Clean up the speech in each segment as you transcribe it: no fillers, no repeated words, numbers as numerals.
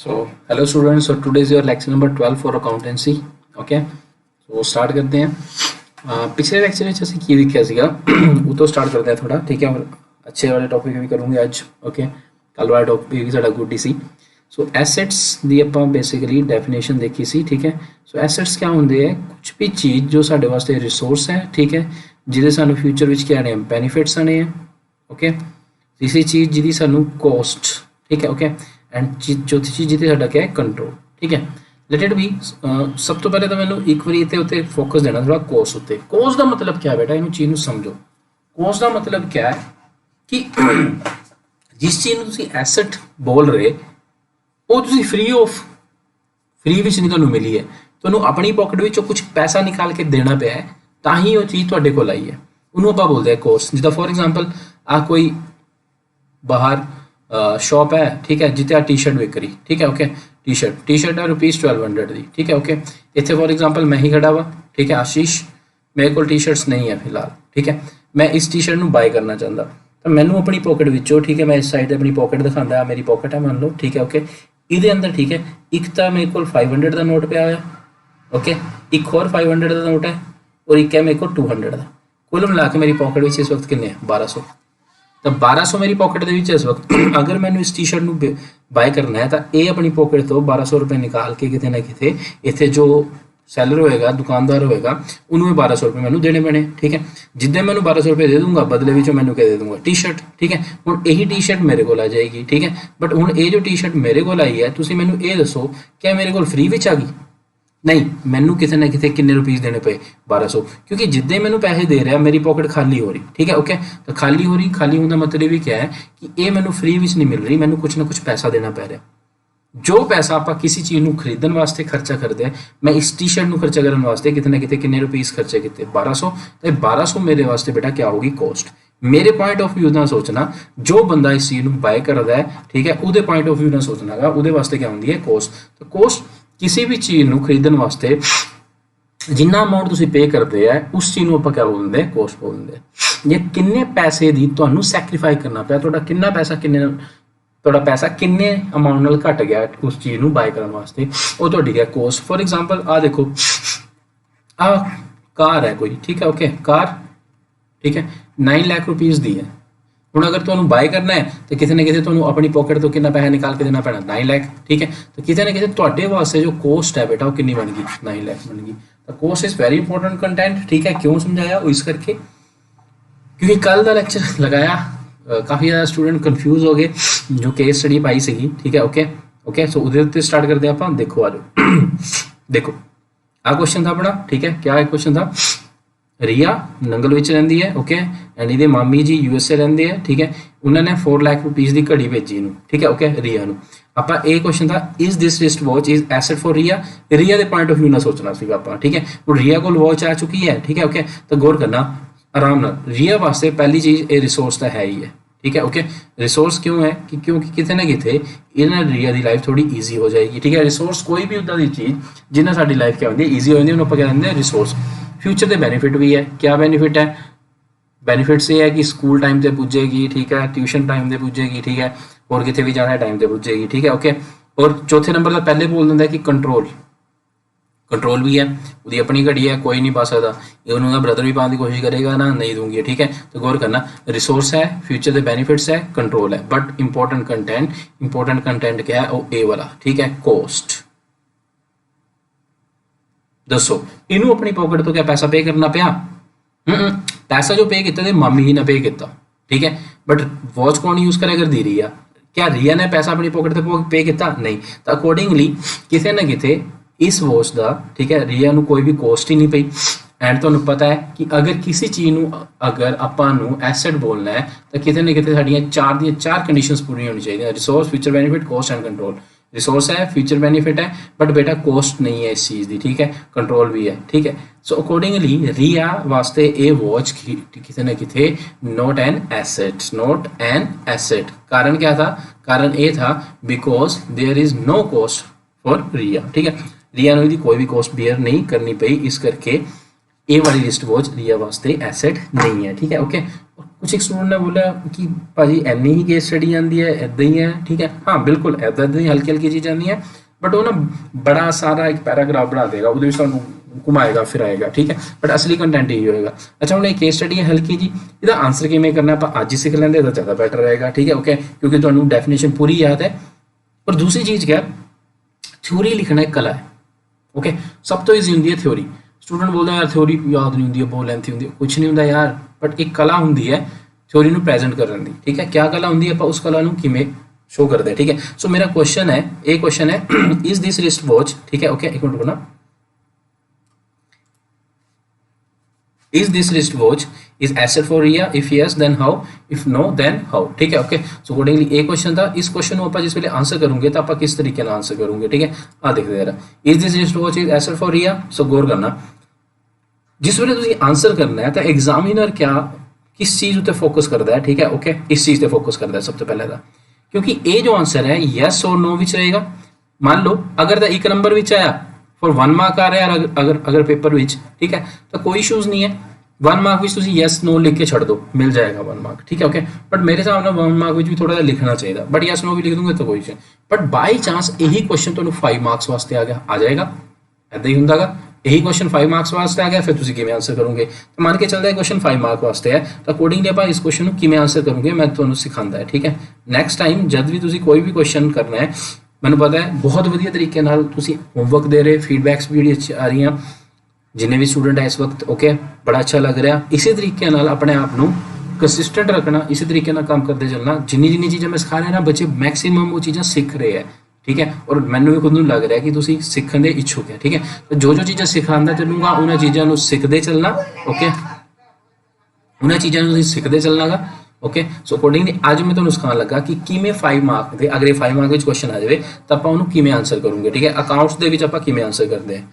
So, hello students. So today is your lecture number 12 for accountancy. Okay. So start करते हैं. पिछले lecture में जैसे की देखा सीगा वो तो स्टार्ट करते हैं थोड़ा ठीक है और अच्छे वाले टॉपिक भी करूँगे आज. ओके कल वाला टॉपिक भी साਡਾ गुड ही ਸੀ. ਸੋ ਐਸੈਟਸ ਦੀ ਆਪਾਂ ਬੇਸਿਕਲੀ ਡੈਫੀਨੇਸ਼ਨ ਦੇਖੀ ਸੀ ਠੀਕ ਹੈ. ਸੋ ਐਸੈਟਸ ਕੀ ਹੁੰਦੇ ਹੈ ਕੁਝ ਵੀ ਚੀਜ਼ ਜੋ ਸਾਡੇ ਵਾਸਤੇ ਰਿਸੋਰਸ ਹੈ ਠੀਕ ਹੈ ਜਿਹਦੇ ਸਾਨੂੰ ਫਿਊਚਰ ਵਿੱਚ ਕੀ ਆਣੇ ਬੈਨੀਫਿਟਸ ਆਣੇ ਹੈ. ਓਕੇ ਤੀਸਰੀ ਚੀਜ਼ ਜਿਹਦੀ ਸਾਨੂੰ ਕੋਸਟ ठीक है. ओके एंड चौथी चीज़ जिते साडा क्या है कंट्रोल ठीक है. लेट इट बी सब तो पहले तो मैंने एक बार उत्ते फोकस देना थोड़ा कोस उत्ते. कोस का मतलब क्या है बेटा इन चीज़ को समझो. कोस का मतलब क्या है कि जिस चीज़ में तुसी एसेट बोल रहे वो तुसी फ्री ऑफ फ्री विच नहीं तुहानू मिली है. तुहानू अपनी पॉकेट विचों कुछ पैसा निकाल के देना पिया है तां ही वो चीज़ तुहाडे कोल आई है. उन्होंने आपां बोलते हैं कोस. जिद्दां फॉर एग्जाम्पल आ कोई बाहर शॉप है ठीक है जिते टी शर्ट विक रही ठीक है. ओके टी शर्ट है ₹1200 की ठीक है. ओके इतने फॉर एग्जाम्पल मैं ही खड़ा वा ठीक है आशीष मेरे को टी शर्ट्स नहीं है फिलहाल ठीक है. मैं इस टी शर्ट में बाय करना चाहता तो मैनू अपनी पॉकेट विचों ठीक है मैं इस साइड अपनी पॉकेट दिखाता मेरी पॉकेट है मान लो ठीक है. ओके ये अंदर ठीक है एक तो मेरे को 500 का नोट पिया हुआ. ओके एक और 500 का नोट है और एक है मेरे को 200 का. कुल मिला के मेरी पॉकेट में इस वक्त कितने 1200. तो 1200 मेरी पॉकेट के इस वक्त अगर मैंने इस टी शर्ट में बाय करना है तो ये अपनी पॉकेट तो 1200 रुपये निकाल के कितने ना कितने इतने जो सैलर होएगा दुकानदार होएगा उन्होंने 1200 रुपये मैंने देने पैने ठीक है. जिद्दे मैं 1200 रुपये दे दूंगा बदले में मैंने क्या दे दूंगा टी शर्ट ठीक है. हूँ यही टी शर्ट मेरे को आ जाएगी ठीक है. बट हूँ ये जो टी शर्ट मेरे को आई है तुम मैनू ये दसो क्या मेरे को फ्री विच आ गई नहीं मैनू कितने ना कितने किन्ने रुपीज़ देने पे 1200 क्योंकि जिद्दे मैनू पैसे दे रहा मेरी पॉकेट खाली हो रही ठीक है. ओके तो खाली हो रही खाली होने का मतलब भी क्या है कि ये मैनू फ्री विच नहीं मिल रही मैनू कुछ ना कुछ पैसा देना पै रहा. जो पैसा आप किसी चीज़ को खरीदने वास्ते खर्चा करते हैं मैं इस टी शर्ट को खर्चा करने वास्ते कितने कितने किन्ने रुपीज़ खर्चे किए 1200 तो 1200 मेरे वास्ते बेटा क्या होगी कॉस्ट. मेरे पॉइंट ऑफ व्यू ना सोचना जो बंदा इस चीज़ को बाय करता है ठीक है वो पॉइंट ऑफ व्यू ना सोचना गा वो वास्ते क्या होंगी है कॉस्ट. तो कॉस्ट किसी भी चीज़ को खरीदने वास्ते जिन्ना अमाउंट तुम पे करते हैं उस चीज़ को आप क्या बोलते हैं कॉस्ट बोलते हैं. ये किन्ने पैसे की तुहानू सैक्रीफाई करना पाया तुहाडा किन्ना पैसा किन्ने तुहाडा पैसा किन्ने अमाउंट नाल घट गया उस चीज़ को बाय करने वास्ते वो तुहाडी है कॉस्ट. फॉर एग्जाम्पल आ देखो आ कार है कोई ठीक है. ओके कार ठीक है 9 लाख रुपीज़ दी है. हूँ अगर तुहानू बाय करना है तो कितने ना कितने तुहानू अपनी पॉकेट तो कितना पैसा निकाल के देना पैना 9 लाख ठीक है. तो कितने ना कितने तुहाडे वास्ते जो कॉस्ट है बेटा वो कितनी बन गई 9 लाख बन गई. तो cost is very important content ठीक है. क्यों समझाया वो इस करके क्योंकि कल का लेक्चर लगाया काफ़ी ज़्यादा स्टूडेंट कन्फ्यूज हो गए जो केस स्टडी पाई सी ठीक है. ओके ओके सो उहदे उत्ते स्टार्ट करते हैं आप. देखो आ जाओ देखो आ क्वेश्चन था अपना ठीक है. क्या क्वेश्चन था रिया नंगल विच रहिंदी है. ओके एंड इहदे मामी जी USA रहिंदे है ठीक है. उन्होंने 4 लाख रुपीज़ की घड़ी भेजी इनू ठीक है. ओके रिया नू ਆਪਾਂ ਇਹ क्वेश्चन था is this wrist watch is asset for Riya के पॉइंट ऑफ व्यू ना सोचना सीगा आप ठीक है. वो रिया को वॉच आ चुकी है ठीक है. ओके तो गौर करना आराम नाल रिया वास्ते पहली चीज़ ये रिसोर्स तो है ही है ठीक है. ओके रिसोर्स क्यों है कि क्योंकि कितने ना कितने इन्हें रिया की लाइफ थोड़ी ईजी हो जाएगी ठीक है. रिसोर्स कोई भी उदा की चीज़ जिन्हें साडी लाइफ क्या होती है ईजी हो जाती है उन्होंने क्या कहते हैं रिसोर्स. फ्यूचर के बेनीफिट भी है. क्या बेनीफिट है बेनीफिट्स ये है कि स्कूल टाइम से पुजेगी ठीक है ट्यूशन टाइम से पुजेगी ठीक है और कितने भी जाना है टाइम से पुजेगी ठीक है. ओके और चौथे नंबर का पहले बोल देंगे कि कंट्रोल भी है उसकी अपनी घड़ी है कोई नहीं पा सकता ये उन्होंने ब्रदर भी पाने की कोशिश करेगा ना नहीं दूंगी ठीक है. तो गौर करना रिसोर्स है फ्यूचर के बेनीफिट्स है कंट्रोल है बट इंपॉर्टेंट कंटेंट क्या है वो ए वाला ठीक है कॉस्ट. दसो इनू अपनी पॉकेट तो क्या पैसा पे करना पाया पैसा जो पे किया मामी ही ने पे किया ठीक है. बट वॉच कौन यूज करे अगर दी रिया क्या रिया ने पैसा अपनी पॉकेट से पे किया नहीं. तो अकॉर्डिंगली किसी ना कितने इस वॉच का ठीक है रिया को कोई भी कॉस्ट ही नहीं पई. एंड तुहानू पता है कि अगर किसी चीज़ को अगर आपां एसेट बोलना है तो कितने ना कितने साड़ियाँ चार कंडीशंस पूरी होनी चाहिए resource future benefit cost and control. Resource है फ्यूचर बेनीफिट है बट बेटा कॉस्ट नहीं है इस चीज़ की ठीक है. कंट्रोल भी है ठीक है. सो अकॉर्डिंगली रिया वास्ते ए वॉच कितने ना कितने नॉट एन एसेट. कारण क्या था कारण ये था because there is no cost for Riya ठीक है. रिया ने कोई भी कॉस्ट बियर नहीं करनी पई इस करके ए वाली लिस्ट वॉच रिया वास्ते एसेट नहीं है ठीक है. ओके कुछ एक स्टूडेंट ने बोला कि भाजी इन्नी ही केस स्टडी आती है, इदा ही है, ठीक है। हाँ बिल्कुल इदा ही हल्की हल्की चीज़ आती है, बट वो ना बड़ा सारा एक पैराग्राफ बना देगा, वो सानू घुमाएगा फिराएगा, ठीक है, बट असली कंटेंट यही होएगा। अच्छा हम एक केस स्टडी है हल्की जी, इसका आंसर किमें करना आप अज ही सीख लेंगे तो ज़्यादा बेटर रहेगा, ठीक है ओके, क्योंकि तुहानू डेफिनेशन पूरी याद है। और दूसरी चीज़ क्या है, थ्योरी लिखना एक कला है, ओके। सब तो ईजी होंगी है थ्योरी। स्टूडेंट बोलते यार थ्योरी याद नहीं होंगी, बहुत लेंथी होंगी, कुछ नहीं होंगे यार, बट एक कला होंगी है थ्योरी को प्रेजेंट करने की, ठीक है। क्या कला होंगी है, आप उस कला को किमें शो करते हैं, ठीक है। सो मेरा क्वेश्चन है, एक क्वेश्चन है इज दिस रिस्ट वॉच, ठीक है ओके, एक मिनट रुकना। Is this wristwatch is asset for Ria? If yes, then how? If no, then how? ठीक है ओके। सो अकॉर्डिंगली एक क्वेश्चन था, इस क्वेश्चन को आप जिस वेले आंसर करोगे तो आप किस तरीके ना आंसर करोगे, ठीक है। आ देखते जरा, is this wristwatch is asset for Ria? सो गौर करना, जिस वेले तुसी आंसर करना है तो एग्जामिनर क्या किस चीज़ उत्ते फोकस करता है, ठीक है ओके, इस चीज़ पे फोकस करता है सब तो पहले, क्योंकि ये जो आंसर है यस और नो विच रहेगा। मान लो अगर तो एक नंबर विच आया फॉर 1 मार्क आ रहा है, अगर अगर पेपर विच, ठीक है, तो कोई इशूज़ नहीं है, 1 मार्क विच तुसी यस नो लिख के छड़ दो, मिल जाएगा 1 मार्क, ठीक है ओके। बट मेरे हिसाब से 1 मार्क विच भी थोड़ा लिखना चाहिए, बट यस नो भी लिख दूंगे तो कोई इशू। बट बाई चांस यही क्वेश्चन तो 5 मार्क्स वास्ते आ गया, आ जाएगा, ऐदा ही होंगे। यही क्वेश्चन 5 मार्क्स वास्ते आ गया, फिर तुम किमें आंसर करोगे, तो मान के चलता है क्वेश्चन 5 मार्क वास्ते है, तो अकॉर्डिंगली आप इस क्वेश्चन को किमें आंसर करोगे मैं तुम्हें सिखाता है, ठीक है। नैक्सट टाइम जब भी तुम कोई भी क्वेश्चन करना है, मैंने पता है बहुत वधिया तरीके नाल तुसी होमवर्क दे रहे, फीडबैक्स भी अच्छी आ रही, जिन्हें भी स्टूडेंट है इस वक्त ओके, बड़ा अच्छा लग रहा। इसी तरीके नाल अपने आप को कंसिस्टेंट रखना, इसी तरीके नाल काम करते चलना, जिन्नी चीज़ें मैं सिखा रहा ना बच्चे मैक्सीमम वो चीज़ें सीख रहे हैं, ठीक है। और मैनू भी खुद ਨੂੰ लग रहा है कि तुम सीखने के इच्छुक है, ठीक है। तो जो जो चीज़ें सिखाता चलूँगा उन्होंने चीज़ों को सीखते चलना, ओके, उन्हें चीज़ों को सीखते चलना गा, ओके। सो अकॉर्डिंगली आज मैं तुम्हें सिखाने लगा कि किमें 5 मार्क के, अगर ये 5 मार्क में क्वेश्चन आ जाए तो आप उन्होंने किमें आंसर करोगे, ठीक है। अकाउंट्स के आप किमें आंसर करते हैं,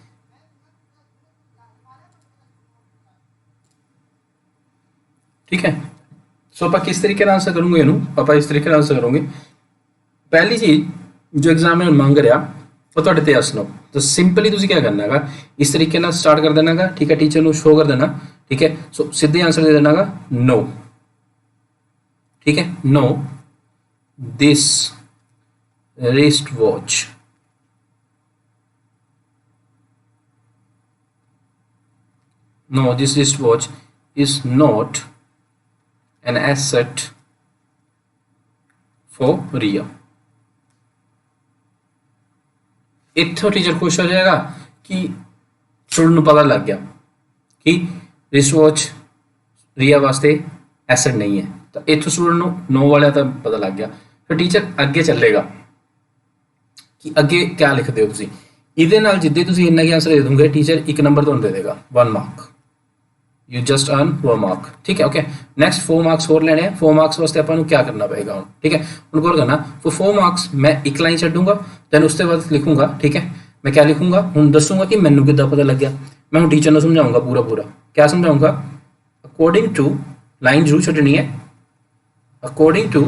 ठीक है। सो आप किस तरीके आंसर करोगे, इनू आप इस तरीके आंसर करोगे। पहली चीज़ जो एग्जामिनर मंग रहा वो तुहाडे ते यस नो, तो सिंपली तुसीं क्या करना है, इस तरीके ना स्टार्ट कर देना, ठीक है, टीचर को शो कर देना, ठीक है। सो सीधे आंसर दे देना नो, ठीक है, no this wrist watch no this wristwatch is not an asset for Ria। इत्थों टीचर खुश हो जाएगा कि स्टूडेंट को पता लग गया कि रिस्टवॉच रिया वास्ते एसेट नहीं है, तो इत्थों स्टूडेंट को नो वाले तो पता लग गया। फिर टीचर अगे चलेगा कि अगे क्या लिखते हो तुम, ये जिद्दे तुम इन्ना की आंसर दे दोगे टीचर 1 नंबर तो दे देगा, 1 mark, you just earn 1 mark, ठीक है ओके। नेक्स्ट 4 मार्क्स और लेने हैं, 4 मार्क्स वास्ते अपन क्या करना पड़ेगा हम, ठीक है, उनको और करना फॉर 4 मार्क्स मैं एक लाइन छड्डूंगा, दैन उसके बाद लिखूंगा, ठीक है। मैं क्या लिखूंगा हूँ दसूंगा कि मैनू कितना पता लग गया, मैं हूँ टीचर को समझाऊंगा पूरा पूरा, क्या समझाऊंगा, अकॉर्डिंग टू लाइन जरूर छड्डनी है, according to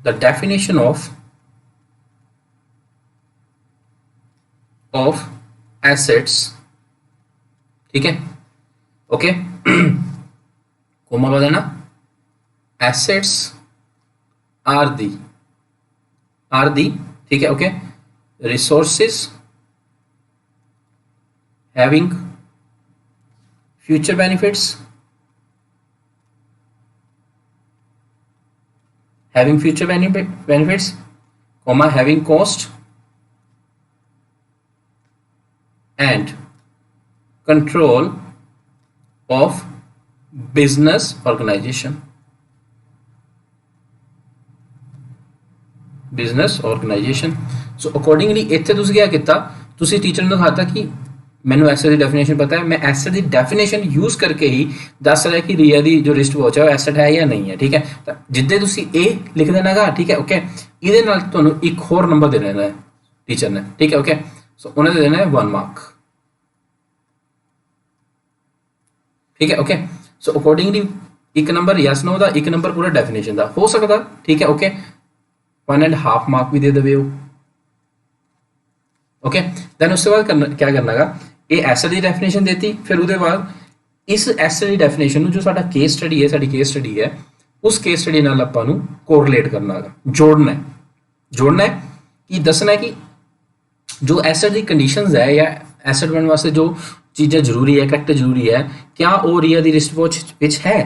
the definition of assets, ठीक है ओके, कोमा बताना, एसेट्स आर दी ठीक है okay, resources having future benefits, comma having cost and control of business organization, so accordingly इत्थे तुसीं क्या किया, तुसीं टीचर ने दिखाता कि मैंने एसेट की डेफिनेशन पता है, मैं एसेट की डेफिनेशन यूज करके ही दस रहा कि रिया की जो रिस्ट वॉच है वो एसेट है या नहीं है, ठीक है। तो जिद्दे तुसीं ए लिख देना गा, ठीक है ओके, ये तुहानूं एक होर नंबर दे देना है टीचर ने, ठीक है ओके। सो उन्हें दे देना है 1 मार्क, ठीक है okay. So accordingly 1 number yes no का, 1 नंबर पूरा डेफिनेशन का हो सकता, ठीक है ओके। 1.5 मार्क भी दे देवे ओके। दैन उसके बाद क्या करना गा, ये एसेट की डेफिनेशन देती, फिर उसके बाद इस एसे ਦੀ ਡੈਫੀਨੇਸ਼ਨ ਨੂੰ ਜੋ ਸਾਡਾ ਕੇਸ ਸਟੱਡੀ ਹੈ, ਸਾਡੀ ਕੇਸ ਸਟੱਡੀ ਹੈ, ਉਸ ਕੇਸ ਸਟੱਡੀ ਨਾਲ ਆਪਾਂ ਨੂੰ ਕੋਰਿਲੇਟ ਕਰਨਾ ਹੈ, जोड़ना है कि दसना है कि जो एसिड की कंडीशंस है या एसिड बनने वास्ते जो चीज़ें जरूरी है, करैक्टर जरूरी है, क्या वो रिया दी रिस्टवॉच विच है,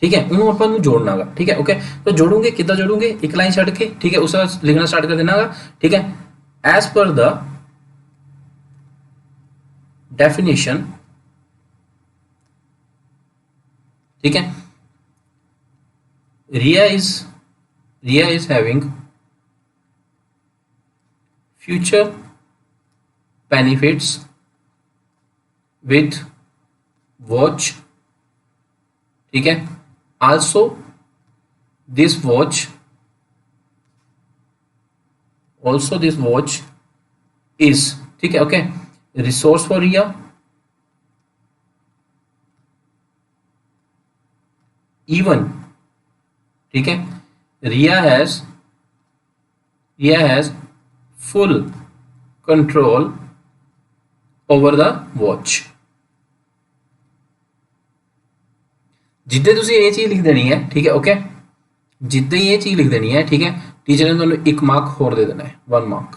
ठीक है, उन्होंने अपन जोड़ना गा, ठीक है, ओके। तो जोड़ूंगे कितना जोड़ूंगे, एक लाइन छड़ के, ठीक है, उसके बाद लिखना स्टार्ट कर देना गा, ठीक है। एज पर द डेफिनेशन, ठीक है, Riya is having future benefits with watch, ठीक है। also this watch is, ठीक है, okay, resource for Riya, even, ठीक है, रिया has full control over the watch। जिद्दे तुसी ये चीज लिख देनी है, ठीक है, ओके, जिद्दे ये चीज लिख देनी है, ठीक है, टीचर ने तुहानू 1 मार्क होर दे देना है, 1 मार्क,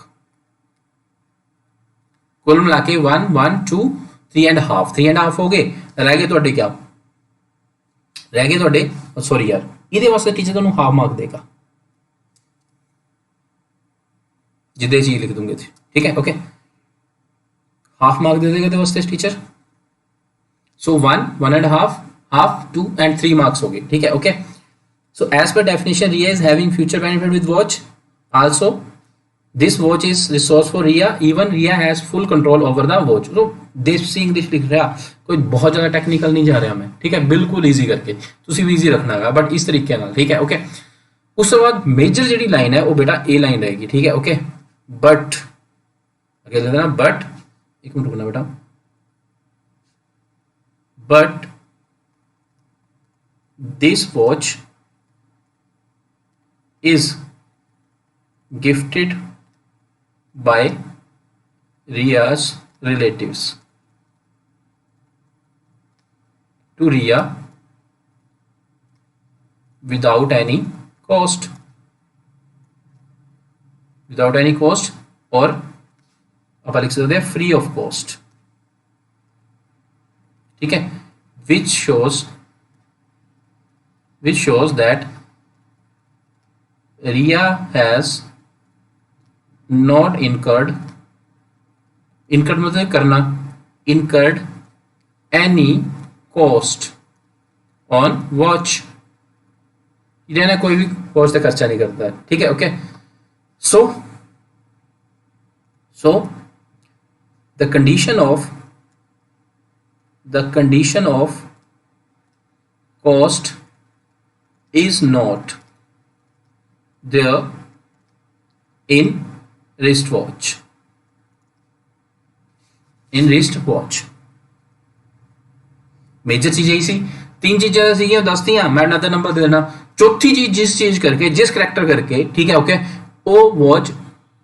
कुल मिला के 1 1 2 3.5 हो गए, रह गए तुहाडे क्या, रह गए तुहाडे, सॉरी यार, इहदे वास्ते टीचर तुहानू हाफ मार्क देगा, जिद्दे चीज लिख दूंगे, ठीक है, ओके, हाफ मार्क दे देगा तो वास्ते teacher. So 1 1.5 half 2 and 3 marks हो गए, ठीक है, okay. So as per definition Riya is having future benefit with watch, also this watch is resource for Riya, even Riya has full control over the watch. तो देसी English लिख रहा, कोई बहुत ज्यादा टेक्निकल नहीं जा रहा मैं, ठीक है, बिल्कुल ईजी करके तुसी भी ईजी रखना है, बट इस तरीके नाल, ठीक है, ओके। उस बाद मेजर जी लाइन है वो बेटा ए लाइन रहेगी, ठीक है, ओके। बट अगे लेना, बट एक मिनट रुकना बेटा, but this watch is gifted by Riya's relatives to Riya without any cost, without any cost, और आप लिख सकते हैं फ्री ऑफ कॉस्ट, ठीक है, which shows that Riya has not incurred मतलब करना, incurred any cost on watch, इन्हें कोई भी कॉस्ट का खर्चा नहीं करता है, ठीक है, okay. So the condition of cost is not there in wristwatch, major चीजें ही सी, 3 चीजें सी दसती, मैं नंबर नंबर दे देना, चौथी चीज जिस चीज करके, जिस करैक्टर करके, ठीक है, ओके, वो वॉच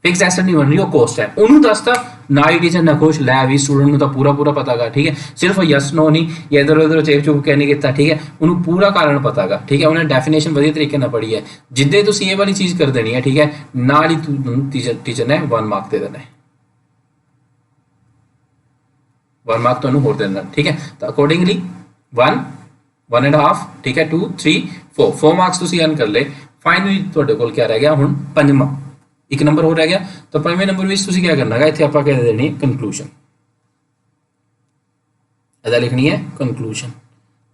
फिक्स एसेट नहीं बन रही, वो कॉस्ट है, उन्होंने दसता ना ही टीचर ना खुश, लै भी स्टूडेंट को तो पूरा पता गा, ठीक है, सिर्फ यस नो नहीं या इधर उधर चेप चुप के नहीं किया, ठीक है, उन्होंने पूरा कारण पता गा, ठीक है, उन्हें डेफिनेशन वधिया तरीके ना पढ़ी है, जिद्दे तुसी ये वाली चीज कर देनी है, ठीक है, नाल ही टीचर ने 1 मार्क दे देना है, 1 मार्क तुहानू होर दे देना, ठीक है। तो अकॉर्डिंगली 1 1.5, ठीक है, 2 3 4 मार्क्स तुसी अर्न कर ले। फाइनली तुहाडे कोल क्या रह गया हुण, 5वां, 1 नंबर हो रह गया, तो 5वें नंबर विच तुसी क्या करना है, इत्थे आपां कह देनी कंक्लूजन, इहदा लिखनी है कंक्लूजन।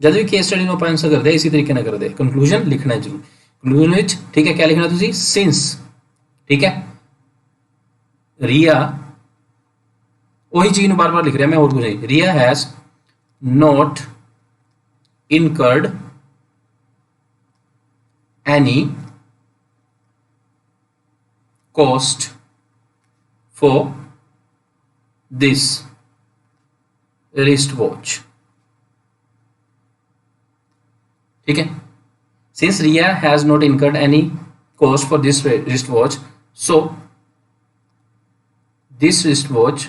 जब भी केस स्टडी में आप आंसर करते इसी तरीके ना करते, कंक्लूजन लिखना है जरूर, कंक्लूजन विच, ठीक है, क्या लिखना तुसी, सिंस, ठीक है, रिया, वही चीज बार बार लिख रहा मैं, और कुछ नहीं, Riya has not incurred any cost for this wristwatch, ठीक है, since Riya has not incurred any cost for this wristwatch, so this wristwatch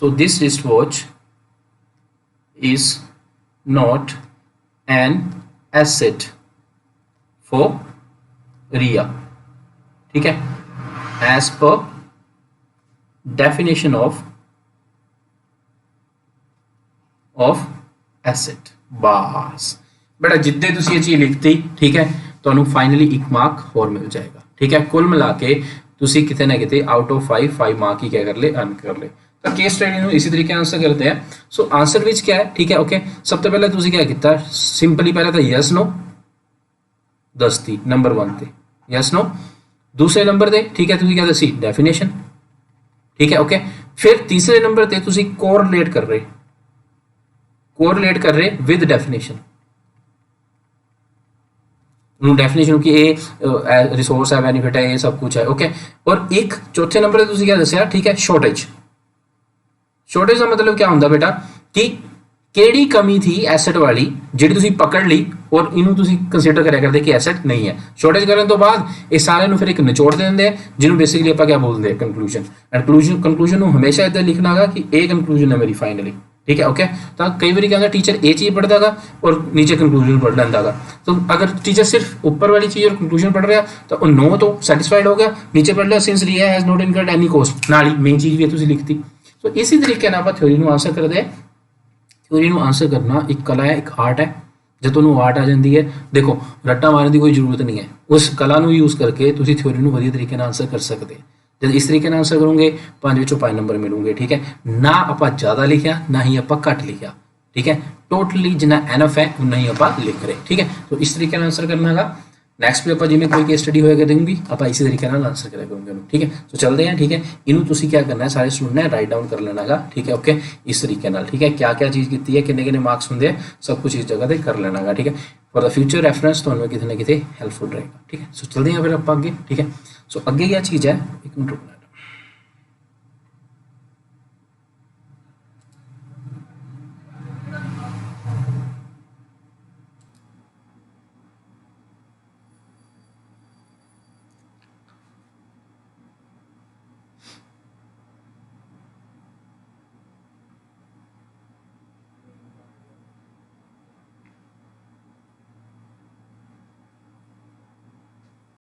So this wristwatch is not an asset for Ria. ठीक है, as per definition of asset। बस बेटा जिद्दे तुसी ये चीज लिखती, ठीक है, ਤੁਹਾਨੂੰ फाइनली 1 मार्क और मिल जाएगा। ठीक है, कुल मिला के तुसी किते ना किते आउट ऑफ 5 मार्क ही क्या कर ले, अर्न कर ले। तो केस स्टडी ਨੂੰ इसी तरीके आंसर करते हैं। सो आंसर विच क्या है, ठीक है, ओके। सब तो पहले तुसी क्या किया, सिंपली पहले तो यस नो दसती नंबर 1 ते यस नो, दूसरे नंबर ते ठीक है तुसी क्या दसी डेफिनेशन, ठीक है, ओके। फिर तीसरे नंबर ते तुसी कोरिलेट कर रहे विद डेफिनेशन, डेफिनेशन की ये रिसोर्स है, बेनिफिट है, ये सब कुछ है, ओके। और एक चौथे नंबर पे तुसी क्या दसिया, ठीक है, शॉर्टेज का मतलब क्या होंदा बेटा कि केड़ी कमी थी एसेट वाली जिहड़ी तुसी पकड़ ली और इनू तुसी कंसीडर करया करदे कि एसेट नहीं है। शॉर्टेज करने तो बाद ये सारे नू फिर एक निचोड़ दे दिंदे जिन्हों बेसिकली आपां क्या बोलते हैं, कंक्लूजन। एंड कंक्लूजन नू हमेशा इदां लिखना है कि ये कंक्लूजन है मेरी फाइनली, ठीक है, ओके। तो कई बार क्या होता टीचर ये चीज़ पढ़ता गा और नीचे कंक्लूजन पढ़ लेंदा गा। तो अगर टीचर सिर्फ ऊपर वाली चीज़ और कंक्लूजन पढ़ रहा तो नो तो सैटिस्फाइड हो गया, नीचे पढ़ लिया since Riya has not incurred any cost, नाल ही मेन चीज़ भी तुसी लिखती। तो इसी तरीके नाल आपां थ्योरी नू आंसर करदे हैं। थ्योरी नू आंसर करना एक कला है, एक आर्ट है। जो तुहानू आर्ट आ जाती है, देखो रट्टा मारने की कोई जरूरत नहीं है, उस कला नू यूज़ करके तुसी थ्योरी नू वधिया तरीके नाल आंसर कर सकते हैं। जब इस तरीके आंसर करोगे 5 विचों 5 नंबर मिलेंगे, ठीक है। ना आप ज़्यादा लिखा ना ही आप घट लिखा, ठीक है, टोटली जिन्ना एनफ है उन्ना ही आप लिख रहे, ठीक है। तो इस तरीके आंसर करना है। नैक्सट पे आप जिमें कोई केस स्टडी होएगा देंगे आप इसी तरीके आंसर करा करेंगे, ठीक है। तो चलते हैं, ठीक है। इनू तुसी क्या करना है, सारे स्टूडेंट ने राइट डाउन कर लेना है, ठीक है, ओके। इस तरीके नाल, ठीक है, क्या क्या चीज़ की है, किन्ने मार्क्स होंगे, सब कुछ इस जगह पर कर लेना है, ठीक है। फॉर द फ्यूचर रेफरेंस तो कितने ना कितने हेल्पफुल रहेगा, ठीक है। सो चलते हैं फिर आप आगे, ठीक है। सो अगे क्या चीज़ है, एक मिनट रुकना है।